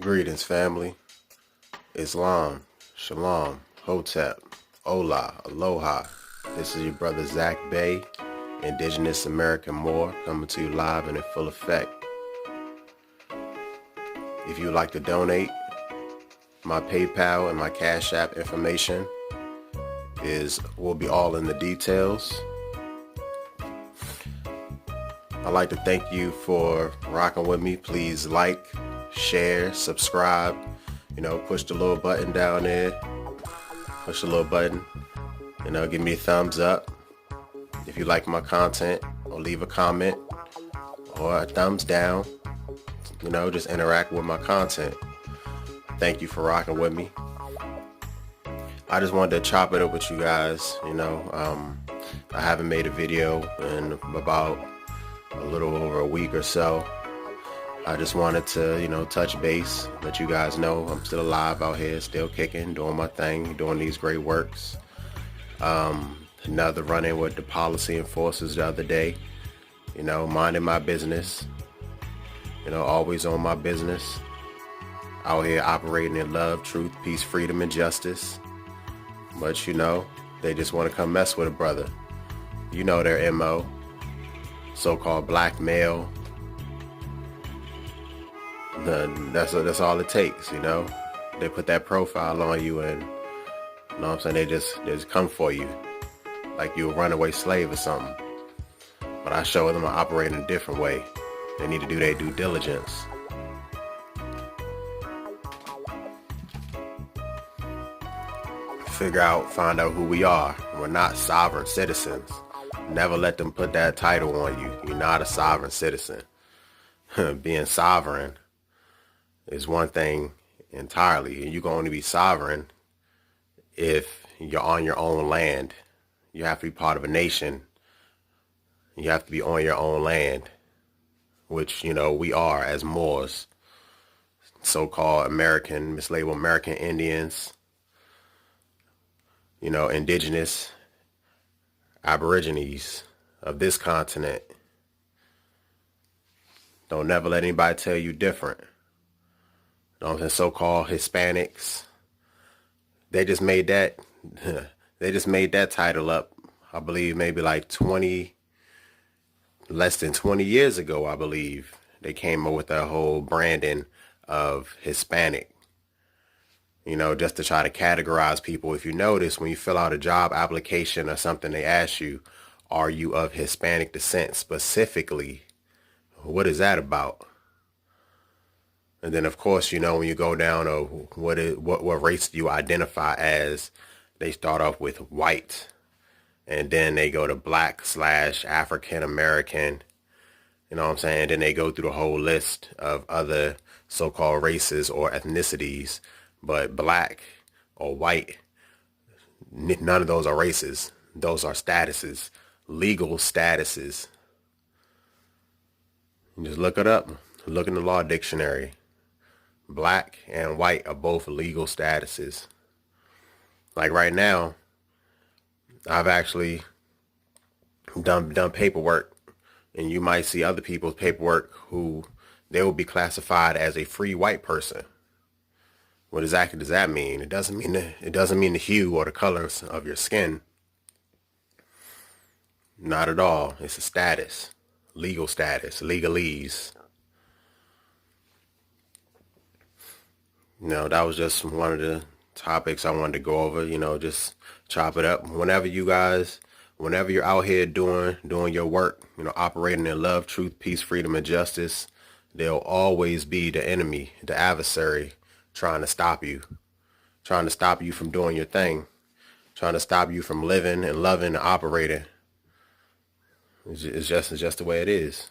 Greetings, family. Islam, Shalom, Hotep, Hola, Aloha. This is your brother Zach Bay, Indigenous American Moor, coming to you live and in full effect. If you would like to donate, my PayPal and my Cash App information will be all in the details. I'd like to thank you for rocking with me. Please like, share, subscribe. Push the little button down there. Push the little button. Give me a thumbs up if you like my content, or leave a comment or a thumbs down. Just interact with my content. Thank you for rocking with me. I just wanted to chop it up with you guys. I haven't made a video in about a little over a week or so. I just wanted to, touch base, let you guys know I'm still alive out here, still kicking, doing my thing, doing these great works. Another run-in with the policy enforcers the other day, minding my business, always on my business, out here operating in love, truth, peace, freedom, and justice. But, they just want to come mess with a brother. Their MO, so-called blackmail. That's all it takes, They put that profile on you and, they just come for you like you're a runaway slave or something. But I show them I operate in a different way. They need to do their due diligence. Find out who we are. We're not sovereign citizens. Never let them put that title on you. You're not a sovereign citizen. Being sovereign is one thing entirely, and you can only be sovereign if you're on your own land. You have to be part of a nation. You have to be on your own land, which, we are as Moors, so-called American, mislabeled American Indians, indigenous aborigines of this continent. Don't never let anybody tell you different. So-called Hispanics, they just made that title up, I believe, maybe like less than 20 years ago, I believe. They came up with that whole branding of Hispanic, just to try to categorize people. If you notice, when you fill out a job application or something, they ask you, are you of Hispanic descent specifically? What is that about? And then, of course, when you go down to what race do you identify as, they start off with white, and then they go to black/African American, and then they go through the whole list of other so-called races or ethnicities. But black or white, none of those are races. Those are statuses, legal statuses. You just look it up. Look in the law dictionary. Black and white are both legal statuses. Like right now, I've actually done paperwork, and you might see other people's paperwork who they will be classified as a free white person. What exactly does that mean? It doesn't mean the hue or the colors of your skin. Not at all. It's a status, legal status, legalese. That was just one of the topics I wanted to go over, just chop it up. Whenever you're out here doing your work, operating in love, truth, peace, freedom, and justice, there'll always be the enemy, the adversary, trying to stop you from doing your thing, trying to stop you from living and loving and operating. It's just the way it is.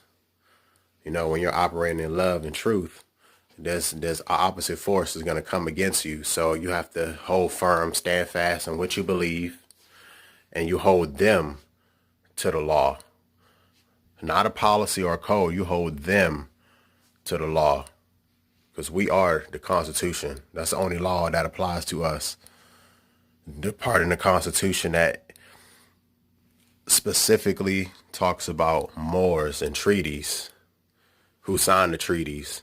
When you're operating in love and truth, there's an opposite force is going to come against you. So you have to hold firm, stand fast in what you believe, and you hold them to the law. Not a policy or a code. You hold them to the law, because we are the Constitution. That's the only law that applies to us. The part in the Constitution that specifically talks about Moors and treaties, who signed the treaties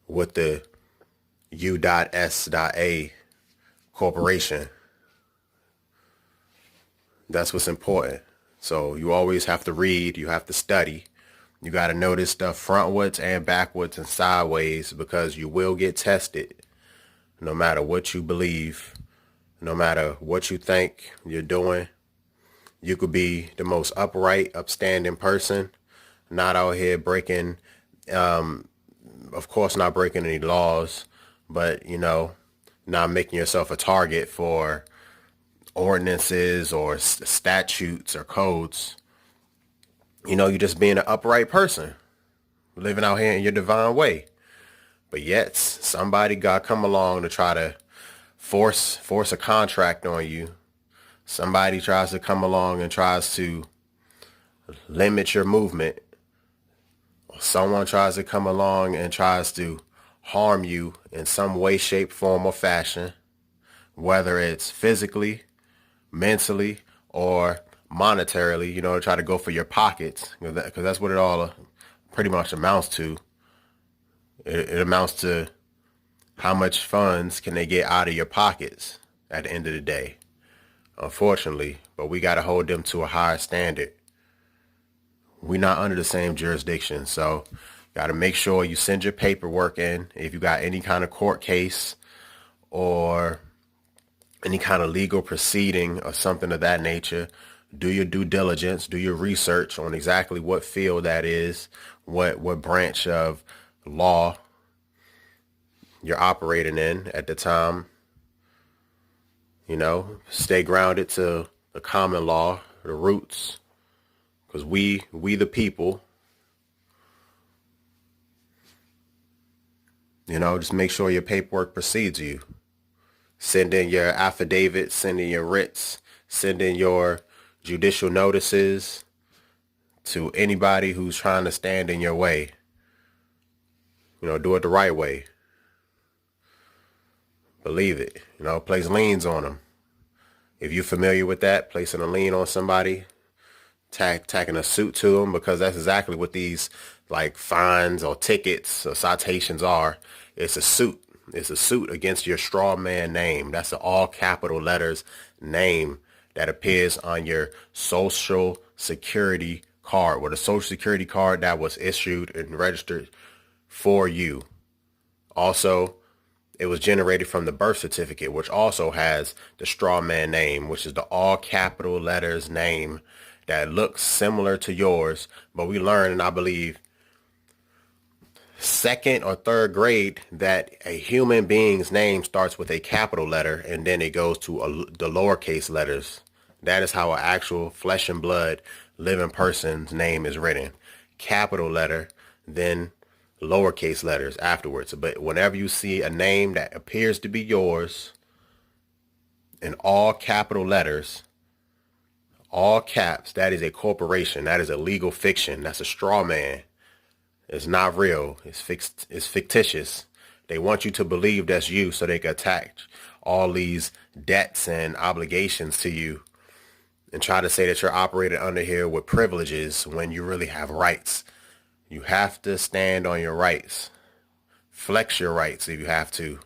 with the U.S.A corporation. That's what's important. So you always have to read, you have to study. You got to know this stuff frontwards and backwards and sideways, because you will get tested no matter what you believe, no matter what you think you're doing. You could be the most upright, upstanding person, not out here breaking, of course not breaking any laws, but, not making yourself a target for ordinances or statutes or codes. You're just being an upright person, living out here in your divine way. But yet somebody got come along to try to force a contract on you. Somebody tries to come along and tries to limit your movement. Someone tries to come along and tries to harm you in some way, shape, form, or fashion, whether it's physically, mentally, or monetarily, to try to go for your pockets, because that's what it all pretty much amounts to. It amounts to how much funds can they get out of your pockets at the end of the day, unfortunately. But we got to hold them to a higher standard. We're not under the same jurisdiction, so got to make sure you send your paperwork in. If you got any kind of court case or any kind of legal proceeding or something of that nature, do your due diligence, do your research on exactly what field that is, what branch of law you're operating in at the time. Stay grounded to the common law, the roots, because we the people, just make sure your paperwork precedes you. Send in your affidavits, send in your writs, send in your judicial notices to anybody who's trying to stand in your way. Do it the right way. Believe it. Place liens on them. If you're familiar with that, placing a lien on somebody, tacking a suit to them, because that's exactly what these like fines or tickets or citations are. It's a suit. It's a suit against your straw man name. That's the all capital letters name that appears on your social security card, or the social security card that was issued and registered for you. Also, it was generated from the birth certificate, which also has the straw man name, which is the all capital letters name that looks similar to yours. But we learned, and I believe second or third grade, that a human being's name starts with a capital letter and then it goes to the lowercase letters. That is how an actual flesh and blood living person's name is written. Capital letter, then lowercase letters afterwards. But whenever you see a name that appears to be yours in all capital letters, all caps, that is a corporation. That is a legal fiction. That's a straw man. It's not real. It's fictitious. They want you to believe that's you so they can attach all these debts and obligations to you and try to say that you're operating under here with privileges when you really have rights. You have to stand on your rights. Flex your rights if you have to.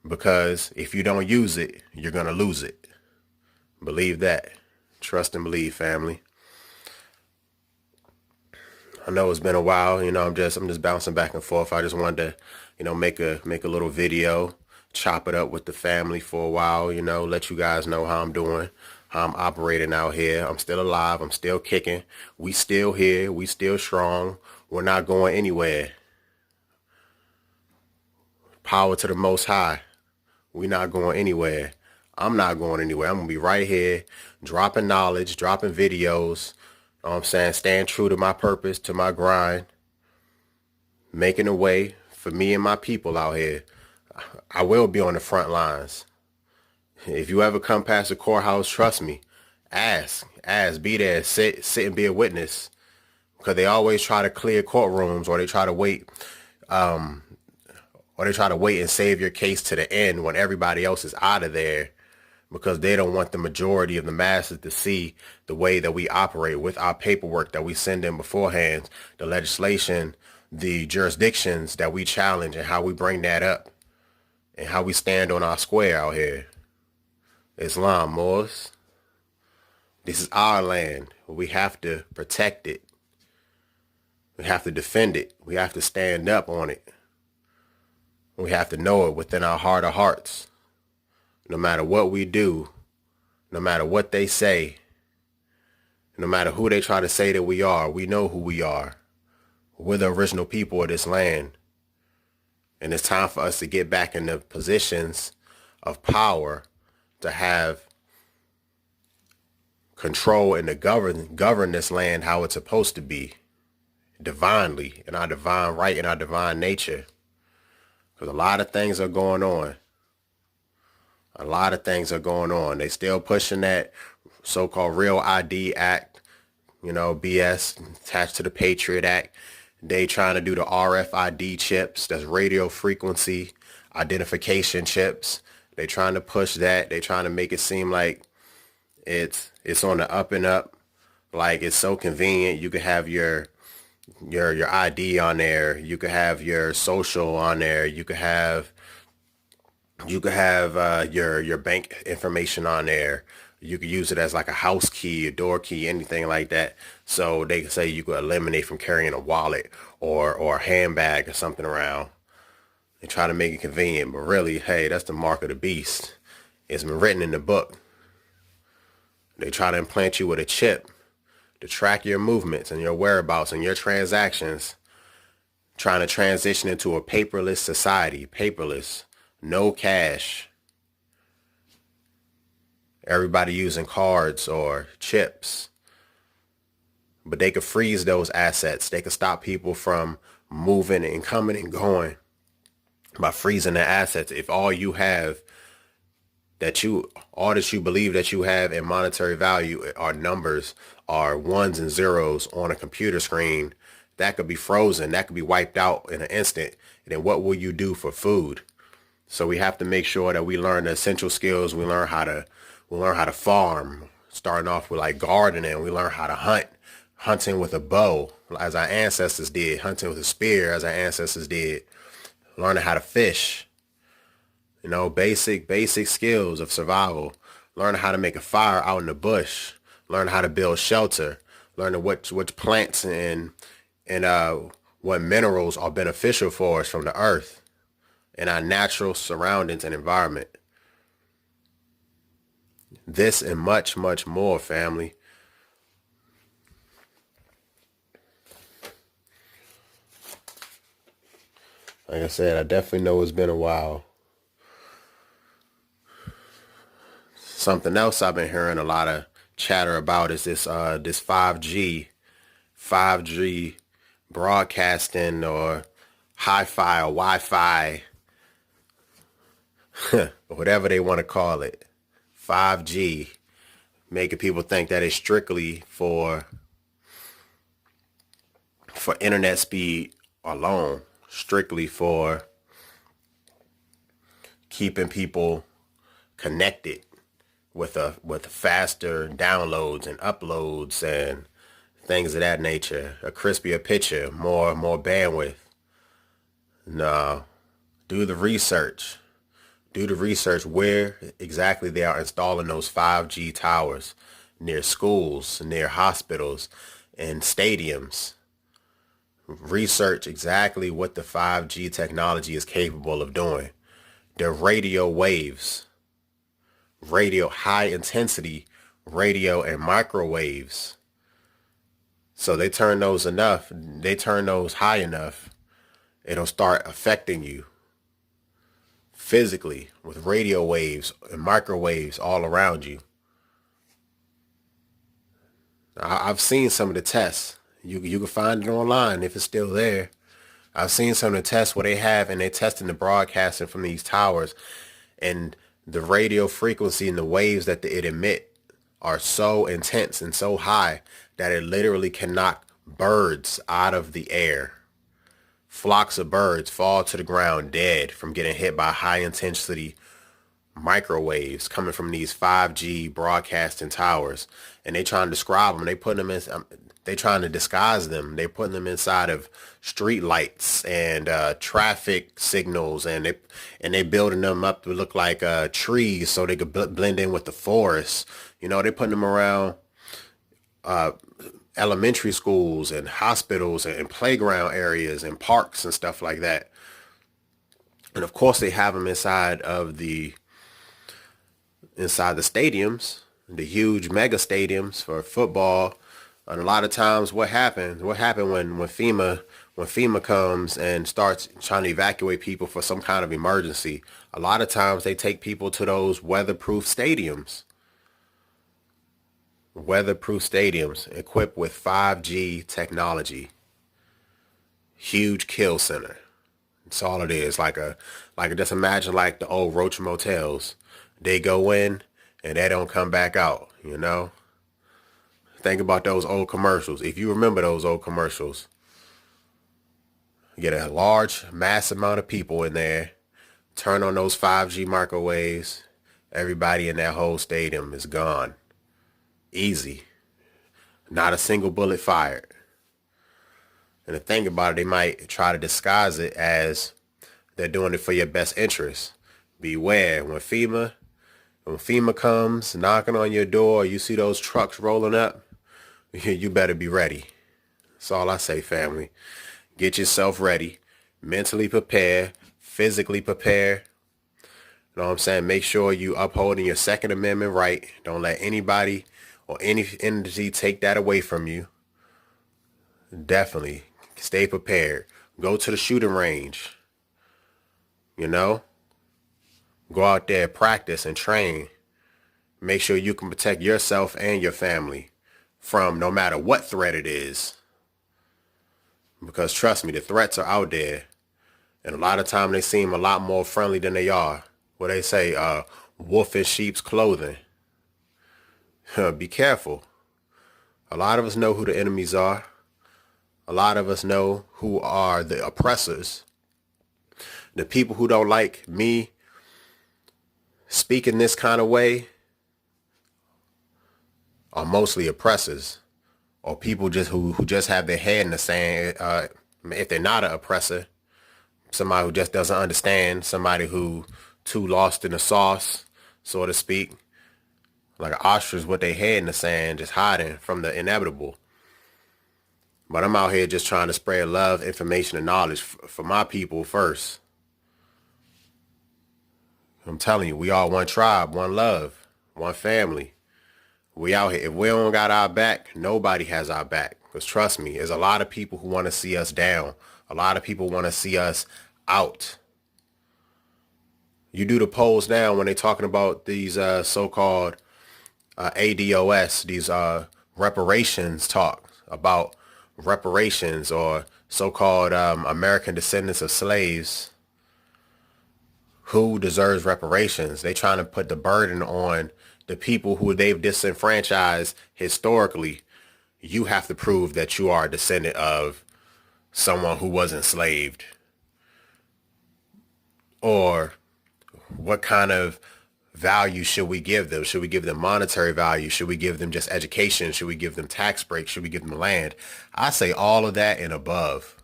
Because if you don't use it, you're going to lose it. Believe that. Trust and believe, family. I know it's been a while, I'm just bouncing back and forth. I just wanted to, make a little video, chop it up with the family for a while, let you guys know how I'm doing, how I'm operating out here. I'm still alive. I'm still kicking. We still here. We still strong. We're not going anywhere. Power to the Most High. We're not going anywhere. I'm not going anywhere. I'm going to be right here, dropping knowledge, dropping videos. You know what I'm saying? Staying true to my purpose, to my grind, making a way for me and my people out here. I will be on the front lines. If you ever come past the courthouse, trust me, ask, be there, sit and be a witness, because they always try to clear courtrooms, or they try to wait, and save your case to the end when everybody else is out of there, because they don't want the majority of the masses to see the way that we operate with our paperwork that we send in beforehand, the legislation the jurisdictions that we challenge and how we bring that up and how we stand on our square out here. Islam, Moors. This is our land. We have to protect it. We have to defend it. We have to stand up on it. We have to know it within our heart of hearts. No matter what we do, no matter what they say, no matter who they try to say that we are, we know who we are. We're the original people of this land. And it's time for us to get back in the positions of power to have control and to govern this land how it's supposed to be, divinely, in our divine right, in our divine nature. Because a lot of things are going on. A lot of things are going on. They still pushing that so-called Real ID Act, BS attached to the Patriot Act. They trying to do the RFID chips, that's radio frequency identification chips. They trying to push that. They trying to make it seem like it's on the up and up. Like it's so convenient. You could have your ID on there. You could have your social on there. You could have your bank information on there. You could use it as like a house key, a door key, anything like that. So they can say you could eliminate from carrying a wallet or a handbag or something around. They try to make it convenient, but really, hey, that's the mark of the beast. It's been written in the book. They try to implant you with a chip to track your movements and your whereabouts and your transactions, trying to transition into a paperless society, paperless, no cash. Everybody using cards or chips. But they could freeze those assets. They could stop people from moving and coming and going by freezing the assets. If all you have all that you believe that you have in monetary value are numbers, are ones and zeros on a computer screen, that could be frozen. That could be wiped out in an instant. And then what will you do for food? So we have to make sure that we learn the essential skills. We learn how to farm, starting off with like gardening. We learn how to hunt, hunting with a bow, as our ancestors did, hunting with a spear, as our ancestors did, learning how to fish, basic skills of survival, learning how to make a fire out in the bush, learning how to build shelter, learning which plants and what minerals are beneficial for us from the earth and our natural surroundings and environment. This and much, much more, family. Like I said, I definitely know it's been a while. Something else I've been hearing a lot of chatter about is this 5G broadcasting or hi-fi or Wi-Fi, whatever they want to call it. 5G, making people think that it's strictly for internet speed alone, strictly for keeping people connected with faster downloads and uploads and things of that nature, a crispier picture, more bandwidth. No, do the research. Do the research where exactly they are installing those 5G towers, near schools, near hospitals, and stadiums. Research exactly what the 5G technology is capable of doing. The radio waves, high intensity radio and microwaves. So they turn those high enough, it'll start affecting you physically with radio waves and microwaves all around you. I've seen some of the tests. You can find it online if it's still there. I've seen some of the tests where they're testing the broadcasting from these towers, and the radio frequency and the waves that it emit are so intense and so high that it literally can knock birds out of the air. Flocks of birds fall to the ground dead from getting hit by high intensity microwaves coming from these 5G broadcasting towers. And they try to describe them. They they trying to disguise them. They putting them inside of street lights and traffic signals, and they building them up to look like trees so they could blend in with the forest. You know, they putting them around elementary schools and hospitals and playground areas and parks and stuff like that. And of course, they have them inside the stadiums, the huge mega stadiums for football. And a lot of times what happened when FEMA comes and starts trying to evacuate people for some kind of emergency, a lot of times they take people to those weatherproof stadiums equipped with 5G technology. Huge kill center. That's all it is. Just imagine like the old Roach motels. They go in and they don't come back out, you know? Think about those old commercials. If you remember those old commercials, you get a large, mass amount of people in there, turn on those 5G microwaves, everybody in that whole stadium is gone. Easy. Not a single bullet fired. And the thing about it, they might try to disguise it as they're doing it for your best interest. Beware, when FEMA comes knocking on your door, you see those trucks rolling up, you better be ready. That's all I say, family. Get yourself ready. Mentally prepare. Physically prepare. You know what I'm saying? Make sure you upholding your Second Amendment right. Don't let anybody or any entity take that away from you. Definitely. Stay prepared. Go to the shooting range. You know? Go out there, practice and train. Make sure you can protect yourself and your family from no matter what threat it is. Because trust me, the threats are out there. And a lot of time they seem a lot more friendly than they are. What they say, wolf in sheep's clothing. Be careful. A lot of us know who the enemies are. A lot of us know who are the oppressors. The people who don't like me speaking this kind of way are mostly oppressors, or people just who just have their head in the sand. If they're not an oppressor, somebody who just doesn't understand, somebody who too lost in the sauce, so to speak, like an ostrich with their head in the sand, just hiding from the inevitable. But I'm out here just trying to spread love, information, and knowledge for my people first. I'm telling you, we all one tribe, one love, one family. We out here. If we don't got our back, nobody has our back. Because trust me, there's a lot of people who want to see us down. A lot of people want to see us out. You do the polls now when they're talking about these so-called ADOS, these reparations talk about reparations, or so-called American descendants of slaves. Who deserves reparations? They trying to put the burden on the people who they've disenfranchised historically. You have to prove that you are a descendant of someone who was enslaved. Or what kind of value should we give them? Should we give them monetary value? Should we give them just education? Should we give them tax breaks? Should we give them land? I say all of that and above.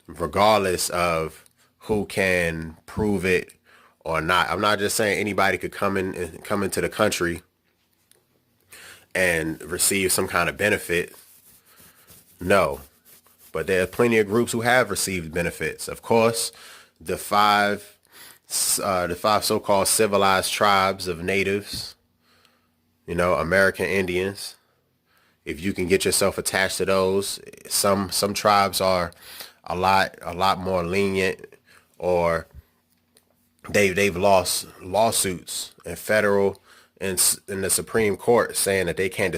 Regardless of who can prove it or not. I'm not just saying anybody could come into the country and receive some kind of benefit. No. But there are plenty of groups who have received benefits. Of course, the five so-called civilized tribes of natives, you know, American Indians. If you can get yourself attached to those, some tribes are a lot more lenient, or they've lost lawsuits in federal and in the Supreme Court saying that they can't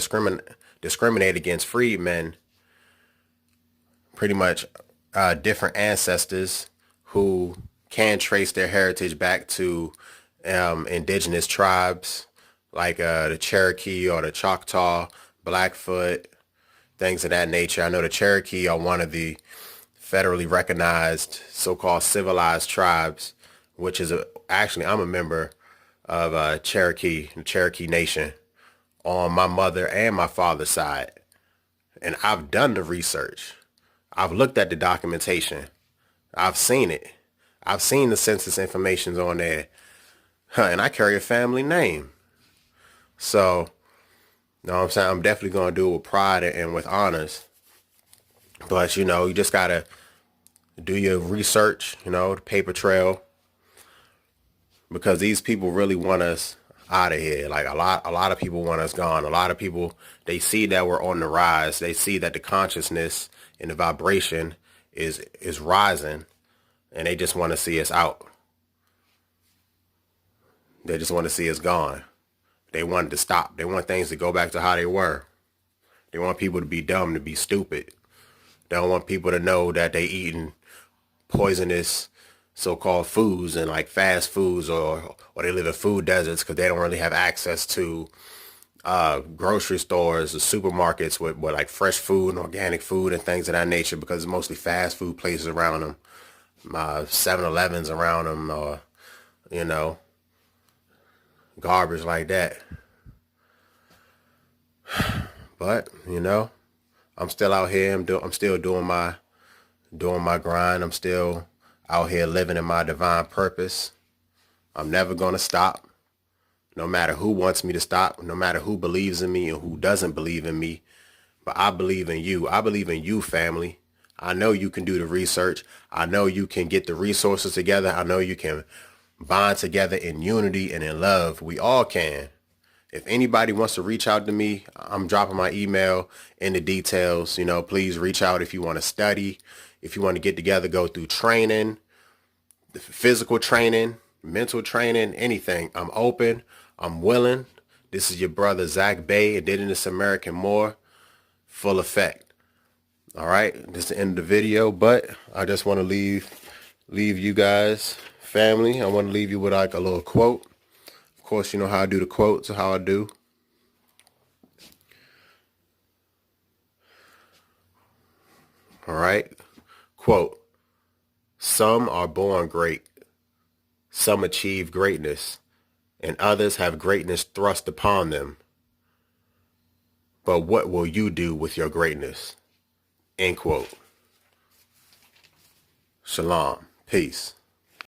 discriminate against freedmen. Pretty much different ancestors who can trace their heritage back to indigenous tribes like the Cherokee or the Choctaw, Blackfoot, things of that nature. I know the Cherokee are one of the federally recognized so-called civilized tribes, which is actually I'm a member of Cherokee, the Cherokee Nation. on my mother and my father's side. And I've done the research. I've looked at the documentation. I've seen it. I've seen the census information on there. And I carry a family name. So, you know what I'm saying? I'm definitely going to do it with pride and with honors. But, you know, you just got to do your research, you know, the paper trail. Because these people really want us out of here. Like a lot of people want us gone. A lot of people, they see that we're on the rise. They see that the consciousness and the vibration is rising, and they just want to see us out. They just want to see us gone. They want it to stop. They want things to go back to how they were. They want people to be dumb, to be stupid. They don't want people to know that they eating poisonous so-called foods and like fast foods, or they live in food deserts because they don't really have access to grocery stores or supermarkets with like fresh food and organic food and things of that nature, because it's mostly fast food places around them, 7-Elevens around them, or, you know, garbage like that. But, you know, I'm still out here. I'm still doing my grind. I'm still out here living in my divine purpose. I'm never going to stop. No matter who wants me to stop, no matter who believes in me and who doesn't believe in me. But I believe in you. I believe in you, family. I know you can do the research. I know you can get the resources together. I know you can bond together in unity and in love. We all can. If anybody wants to reach out to me, I'm dropping my email in the details. You know, please reach out if you want to study, if you want to get together, go through training, physical training, mental training, anything. I'm open. I'm willing. This is your brother, Zach Bay, Indigenous American Moore, full effect. All right. This is the end of the video, but I just want to leave you guys, family. I want to leave you with like a little quote. Of course, you know how I do the quotes, how I do. All right. Quote, some are born great. Some achieve greatness, and others have greatness thrust upon them. But what will you do with your greatness? End quote. Shalom. Peace.